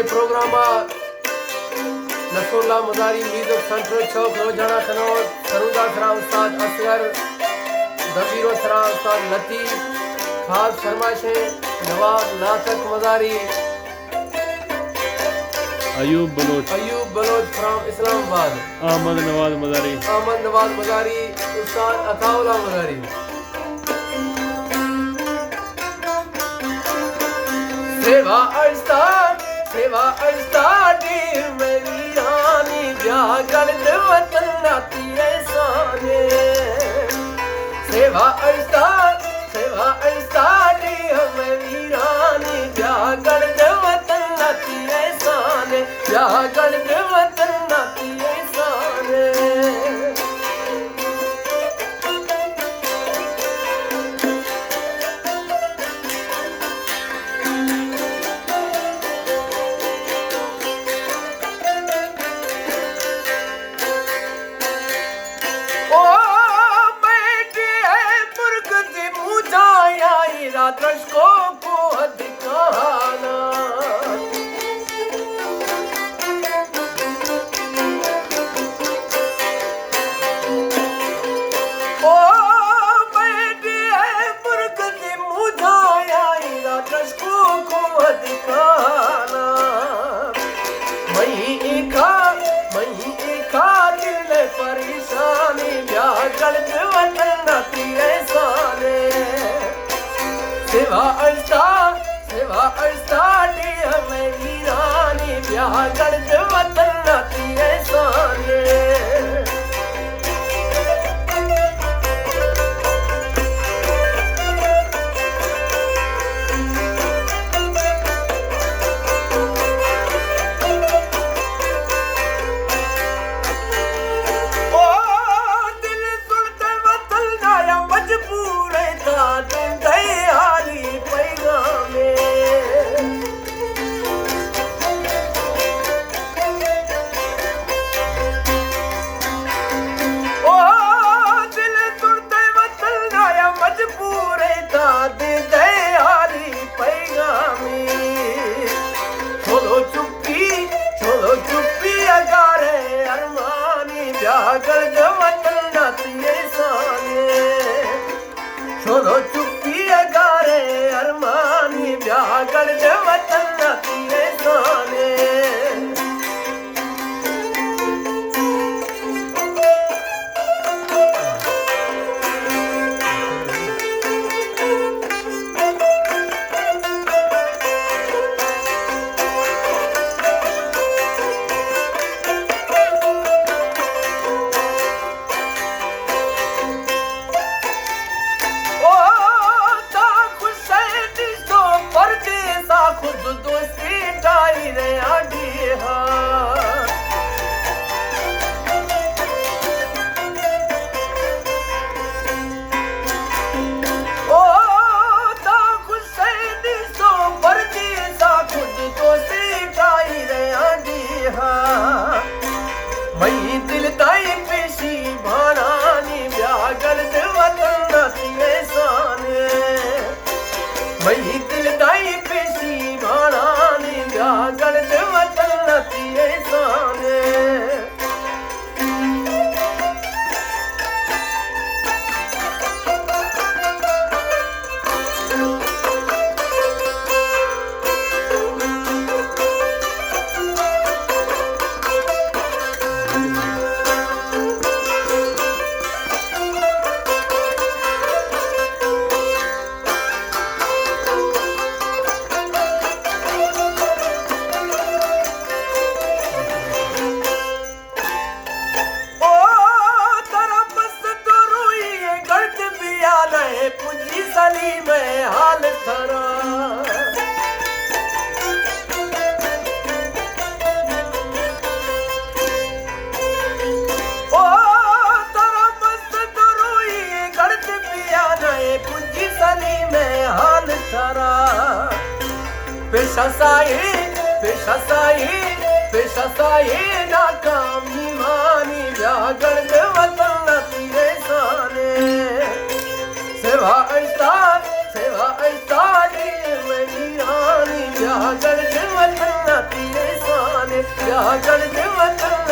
programme Nasrullah Mazari music centre चौक रोजाना कनौज सरूदा सरा उस्ताद असगर दबीरो सरा उस्ताद लतीफ खास फरमाइशें नवाब नासक मज़ारी अयूब बलोच फ्रॉम इस्लामाबाद अहमद नवाज मज़ारी उस्ताद अताउल्लाह मज़ारी सेवा अजदादी मेरी रानी जागल वतन नाती साने सेवा अजदादी मेरी रानी जागल वतन नाती साने जागल वतन नाती साने दर्शकों को दिखाना ओ बेटी है मुर्गती मुझाया दर्शकों को दिखाना मही खा दिल परेशानी व्यागल वतन नाती साने सेवा अजदादी मेरी रानी व्यागल वतन नाती साने ओ दिल सुनते वतन आया मजबूर था दयाली पैगामे ओ दिल सुनते वतन आया मजबूर था दयाली पैगामे छोड़ो चुप्पी अगारे अरमानी व्यागल वतन नाती साने छोड़ो चुप्पी अगारे अरमानी व्यागल वतन नाती साने खुद दोस्ती डायरे आगे ओ ता खुशैनी सो पर्दी सा खुद दोस्ती डायरे आगे मई दिल ताई पेशी भाणानी व्यागल वतन नाती साने मई दिल ताई पेशी भाणानी व्यागल वतन नाती साने पुंजी सली में हाल थरा ओ तारा मस्त तो रोई गड़त पिया नए पुंजी सली में हाल थरा पेशा साई नाकामी मानी व्यागल वतन नाती साने सेवा अजदादी मेरी रानी व्यागल वतन नाती क्या गढ़ दे वतन